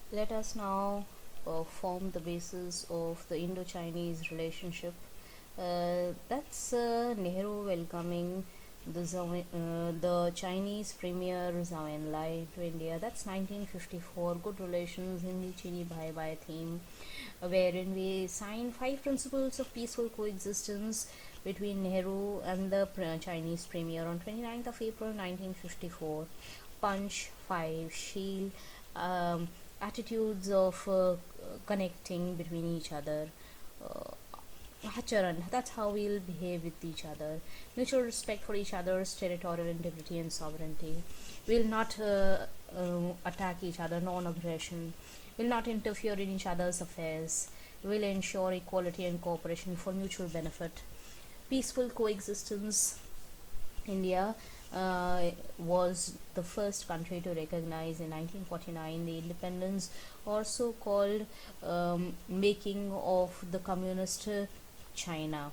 Let us now form the basis of the Indo-Chinese relationship. That's Nehru welcoming the Chinese Premier Zhou Enlai to India. That's 1954. Good relations, Hindi Chini Bhai Bhai theme, wherein we signed 5 principles of peaceful coexistence between Nehru and the Chinese Premier on 29th of April 1954. Punch, Five, Shield, um, attitudes of connecting between each other. Uh, Hacharan, that's how we'll behave with each other. Mutual respect for each other's territorial integrity and sovereignty. We'll not attack each other, non aggression. We'll not interfere in each other's affairs. We'll ensure equality and cooperation for mutual benefit. Peaceful coexistence. India was the first country to recognize in 1949 the independence or so called making of the communist China.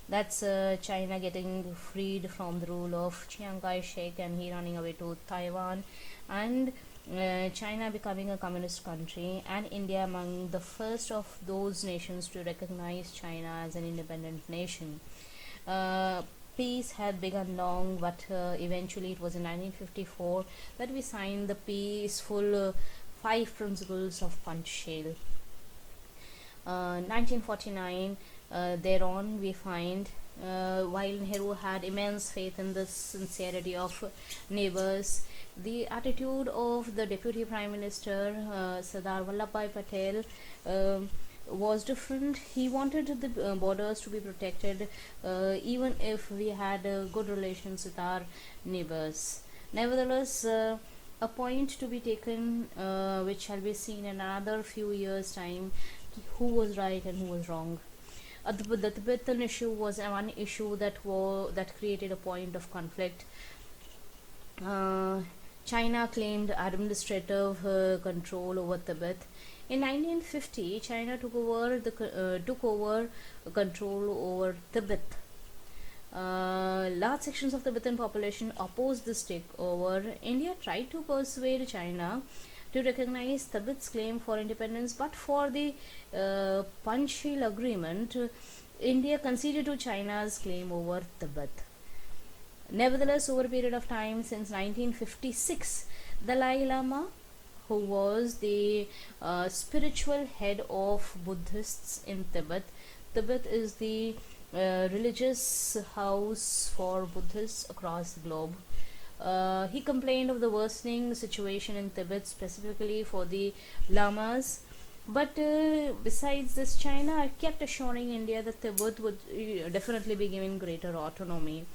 That's China getting freed from the rule of Chiang Kai shek and he running away to Taiwan, and China becoming a communist country, and India among the first of those nations to recognize China as an independent nation. Uh, Peace had begun long, but eventually it was in 1954 that we signed the peaceful 5 principles of PANCHSHEEL. 1949, thereon we find while Nehru had immense faith in the sincerity of neighbors, the attitude of the Deputy Prime Minister Sardar Vallabhbhai Patel was different. He wanted the borders to be protected, even if we had good relations with our neighbors. Nevertheless, a point to be taken, which shall be seen in another few years' time, who was right and who was wrong. The Tibetan issue was one issue that created a point of conflict. Uh, China claimed administrative control over Tibet. In 1950, China took over control over Tibet. Large sections of the Tibetan population opposed this takeover. India tried to persuade China to recognize Tibet's claim for independence, but for the PANCHSHEEL agreement, India conceded to China's claim over Tibet. Nevertheless, over a period of time since 1956, Dalai Lama, who was the spiritual head of Buddhists in Tibet, Tibet is the religious house for Buddhists across the globe. He complained of the worsening situation in Tibet, specifically for the lamas. But besides this, China kept assuring India that Tibet would definitely be given greater autonomy.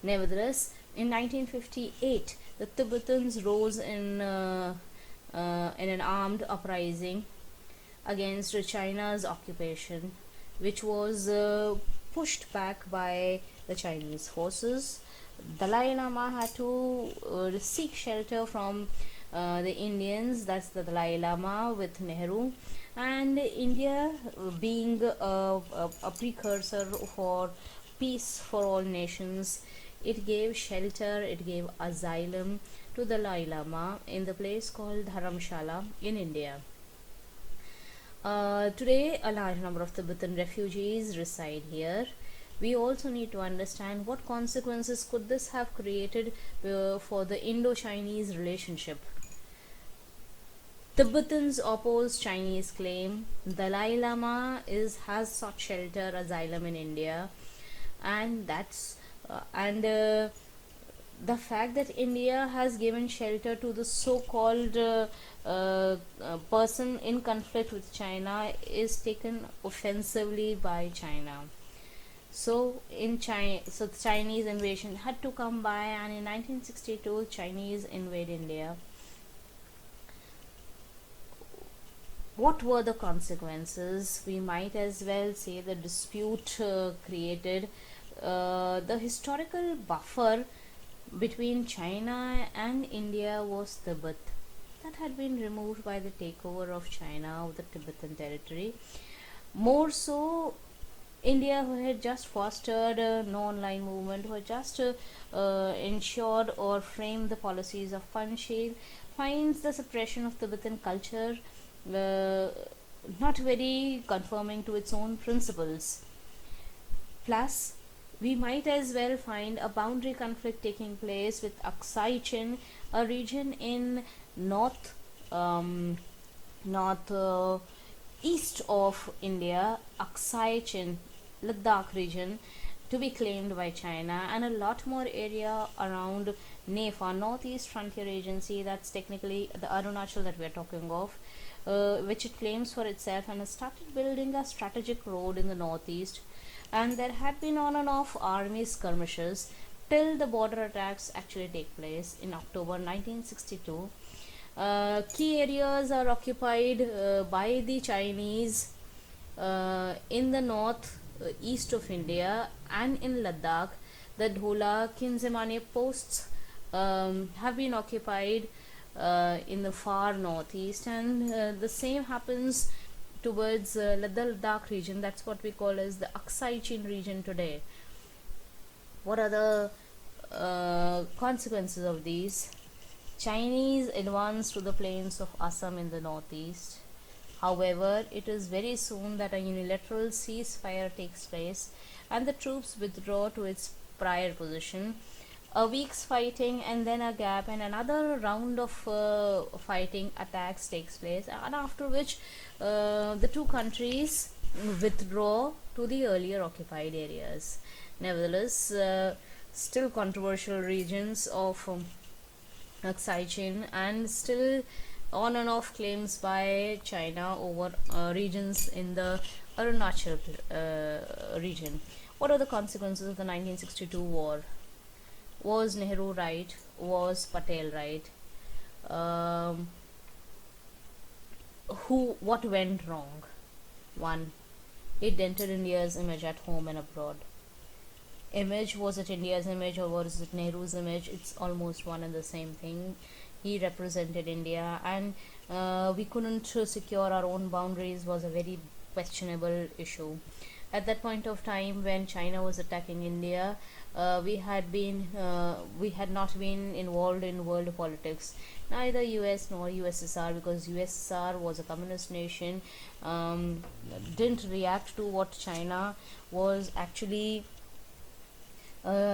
Nevertheless, in 1958, the Tibetans rose in an armed uprising against China's occupation, which was pushed back by the Chinese forces. Dalai Lama had to seek shelter from the Indians, that's the Dalai Lama with Nehru, and India being a precursor for peace for all nations, it gave shelter, it gave asylum to the Dalai Lama in the place called Dharamshala in India. Today, a large number of Tibetan refugees reside here. We also need to understand what consequences could this have created for the Indo-Chinese relationship. Tibetans oppose Chinese claim. Dalai Lama has sought shelter, asylum in India, and the fact that India has given shelter to the so-called person in conflict with China is taken offensively by China. So the Chinese invasion had to come by, and in 1962, Chinese invade India. What were the consequences? We might as well say the dispute created the historical buffer between China and India was Tibet. That had been removed by the takeover of China of the Tibetan territory. More so, India, who had just fostered a non-line movement, who had just ensured or framed the policies of PANCHSHEEL, finds the suppression of Tibetan culture uh, not very conforming to its own principles. Plus, we might as well find a boundary conflict taking place with XII, a region in north north east of India, XII, Ladakh region, to be claimed by China, and a lot more area around NEFA, Northeast Frontier Agency, that's technically the Arunachal that we're talking of, which it claims for itself, and has started building a strategic road in the northeast. And there had been on and off army skirmishes till the border attacks actually take place in October 1962. Key areas are occupied by the Chinese in the north east of India and in Ladakh. The Dhola Kinzemane posts have been occupied in the far northeast, and the same happens towards the Ladakh region. That's what we call as the XII region today. What are the consequences of these? Chinese advance to the plains of Assam in the northeast. However, it is very soon that a unilateral ceasefire takes place and the troops withdraw to its prior position. A week's fighting and then a gap, and another round of fighting attacks takes place, and after which the two countries withdraw to the earlier occupied areas. Nevertheless, still controversial regions of XII, and still on and off claims by China over regions in the Arunachal region. What are the consequences of the 1962 war? Was Nehru right? Was Patel right? What went wrong? 1. It dented India's image at home and abroad. Image, was it India's image or was it Nehru's image? It's almost one and the same thing. He represented India, and we couldn't secure our own boundaries was a very questionable issue. At that point of time when China was attacking India, we had not been involved in world politics, neither US nor USSR, because USSR was a communist nation, didn't react to what China was actually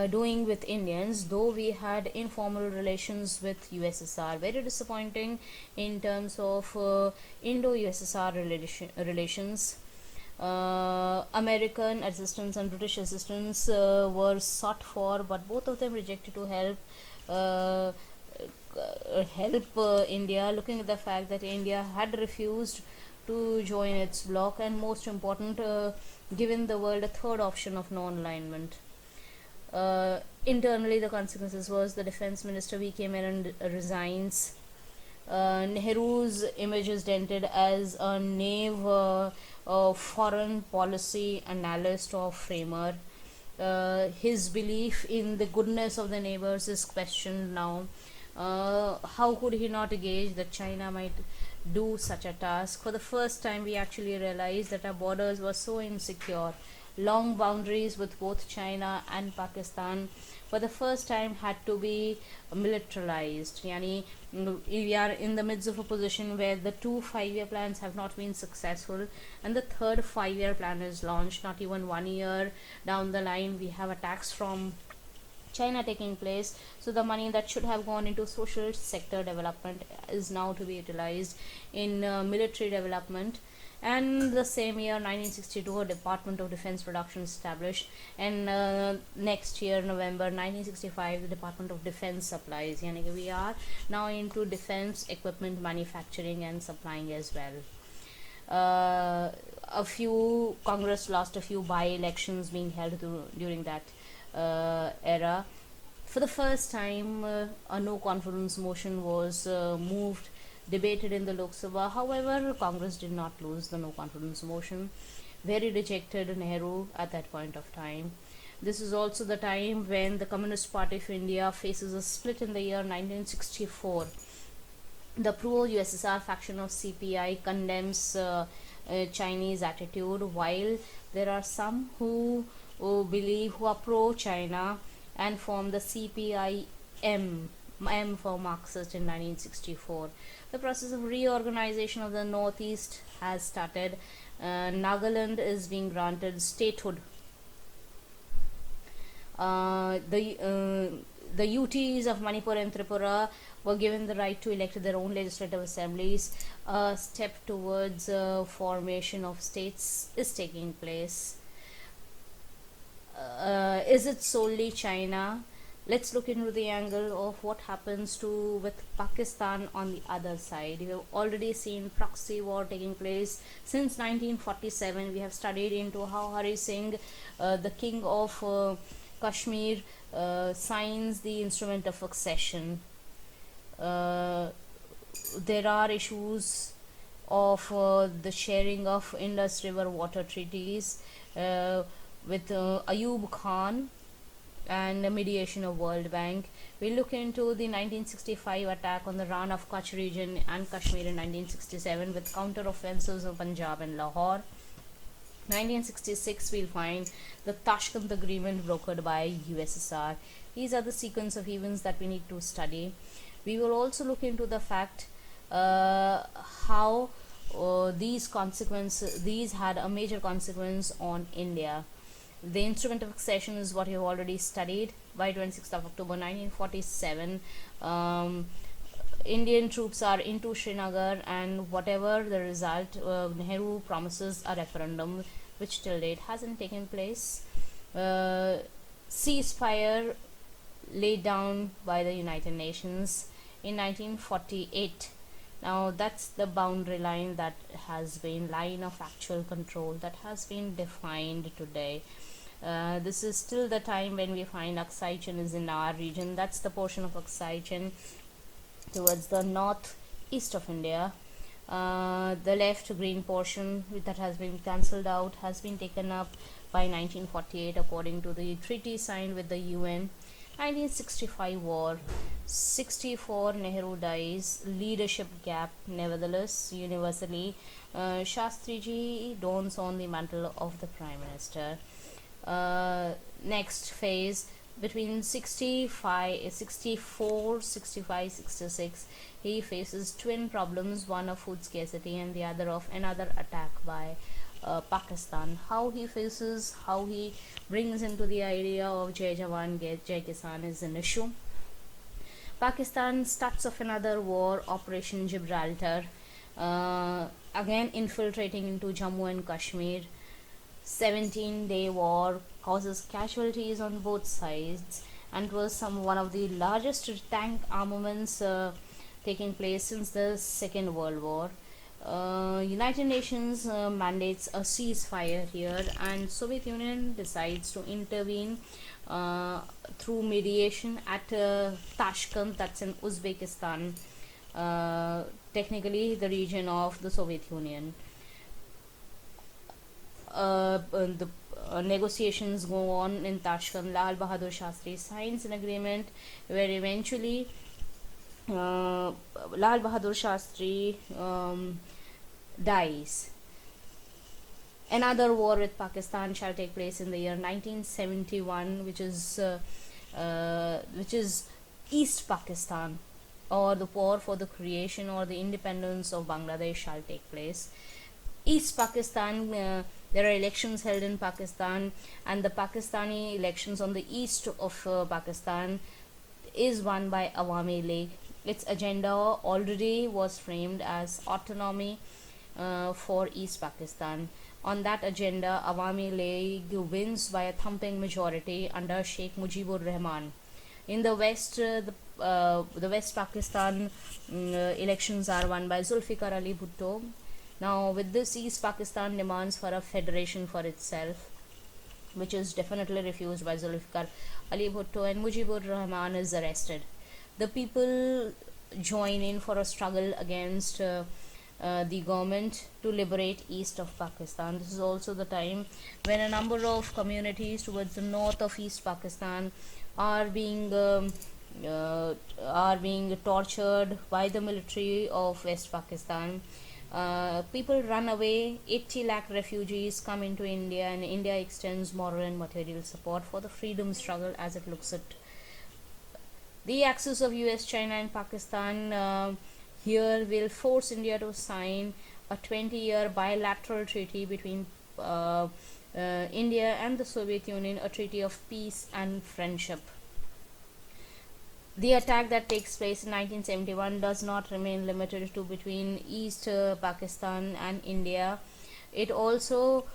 doing with Indians, though we had informal relations with USSR. Very disappointing in terms of Indo-USSR relations. American assistance and British assistance were sought for, but both of them rejected to help India, looking at the fact that India had refused to join its bloc, and most important, given the world a third option of non-alignment. Internally, the consequences was the defense minister V.K. Menon resigns. Nehru's image is dented as a knave, foreign policy analyst or framer. His belief in the goodness of the neighbors is questioned now. How could he not gauge that China might do such a task? For the first time, we actually realized that our borders were so insecure. Long boundaries with both China and Pakistan for the first time had to be militarized. Yani, we are in the midst of a position where the 2 5-year plans have not been successful, and the third 5-year plan is launched. Not even 1 year down the line, we have attacks from China taking place. So the money that should have gone into social sector development is now to be utilized in military development. And the same year, 1962, a Department of Defense production established, and next year, November 1965, the Department of Defense supplies. Yani we are now into defense equipment manufacturing and supplying as well. Congress lost a few by-elections being held during that era. For the first time, a no confidence motion was moved, debated in the Lok Sabha. However, Congress did not lose the no confidence motion. Very rejected Nehru at that point of time. This is also the time when the Communist Party of India faces a split in the year 1964. The pro-USSR faction of CPI condemns Chinese attitude, while there are some who are pro-China and form the CPIM M for Marxist in 1964. The process of reorganization of the Northeast has started. Nagaland is being granted statehood. The UTs of Manipur and Tripura were given the right to elect their own legislative assemblies. A step towards formation of states is taking place. Is it solely China? Let's look into the angle of what happens with Pakistan on the other side. We have already seen proxy war taking place since 1947. We have studied into how Hari Singh, the king of Kashmir, signs the instrument of accession. There are issues of the sharing of Indus River water treaties with Ayub Khan and the mediation of World Bank. We look into the 1965 attack on the Ran of Kutch region and Kashmir in 1967 with counter-offensives of Punjab and Lahore. 1966 we'll find the Tashkent Agreement brokered by USSR. These are the sequence of events that we need to study. We will also look into the fact how these had a major consequence on India. The instrument of accession is what you have already studied. By 26th of October 1947, Indian troops are into Srinagar, and whatever the result, Nehru promises a referendum, which till date hasn't taken place. Ceasefire laid down by the United Nations in 1948. Now that's the boundary line that has been line of actual control that has been defined today. This is still the time when we find XII is in our region. That's the portion of XII towards the northeast of India. The left green portion that has been cancelled out has been taken up by 1948 according to the treaty signed with the UN. 1965 war, 64 Nehru dies, leadership gap nevertheless universally. Shastriji dons on the mantle of the Prime Minister. Next phase between 64, 65, 66, he faces twin problems, one of food scarcity and the other of another attack by Pakistan. How he brings into the idea of Jai Jawan, Jai Kisan is an issue. Pakistan starts off another war, Operation Gibraltar, again infiltrating into Jammu and Kashmir. 17-day war causes casualties on both sides, and was one of the largest tank armaments taking place since the Second World War. United Nations mandates a ceasefire here, and Soviet Union decides to intervene through mediation at Tashkent, that's in Uzbekistan, technically the region of the Soviet Union. The negotiations go on in Tashkent. Lal Bahadur Shastri signs an agreement where eventually Lal Bahadur Shastri dies. Another war with Pakistan shall take place in the year 1971, which is East Pakistan, or the war for the creation or the independence of Bangladesh shall take place. East Pakistan, there are elections held in Pakistan, and the Pakistani elections on the east of Pakistan is won by Awami League. Its agenda already was framed as autonomy for East Pakistan. On that agenda, Awami League wins by a thumping majority under Sheikh Mujibur Rahman. In the west, the West Pakistan elections are won by Zulfikar Ali Bhutto. Now, with this, East Pakistan demands for a federation for itself, which is definitely refused by Zulfikar Ali Bhutto, and Mujibur Rahman is arrested. The people join in for a struggle against the government to liberate east of Pakistan. This is also the time when a number of communities towards the north of East Pakistan are being tortured by the military of West Pakistan. People run away. 80 lakh refugees come into India, and India extends moral and material support for the freedom struggle as it looks at The axis of US, China, and Pakistan here will force India to sign a 20-year bilateral treaty between India and the Soviet Union, a treaty of peace and friendship. The attack that takes place in 1971 does not remain limited to between East Pakistan and India. It also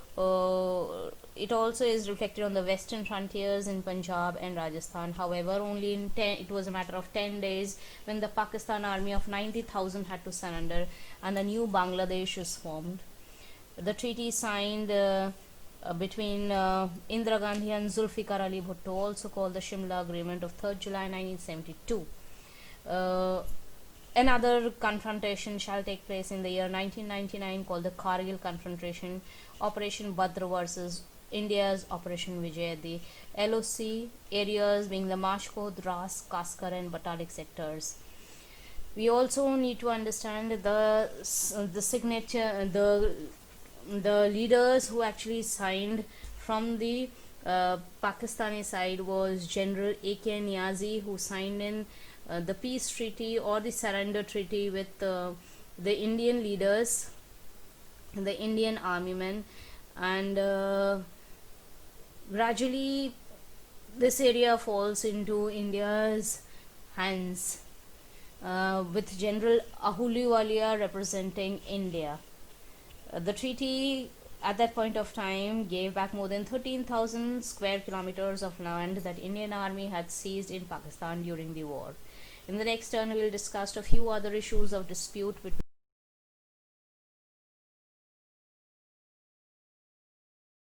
is reflected on the western frontiers in Punjab and Rajasthan. However, only it was a matter of 10 days when the Pakistan army of 90,000 had to surrender and a new Bangladesh was formed. The treaty signed between Indira Gandhi and Zulfikar Ali Bhutto, also called the Shimla Agreement of 3rd July 1972. Another confrontation shall take place in the year 1999 called the Kargil Confrontation, Operation Badr versus India's Operation Vijay. The LOC areas being the Mashko, Dras, Kaskar and Batalik sectors. We also need to understand the signature, the leaders who actually signed from the Pakistani side was General A.K. Niazi, who signed in the peace treaty or the surrender treaty with the Indian leaders, the Indian army men, and gradually this area falls into India's hands with General Ahluwalia representing India. The treaty at that point of time gave back more than 13,000 square kilometers of land that Indian army had seized in Pakistan during the war. In the next turn, we will discuss a few other issues of dispute between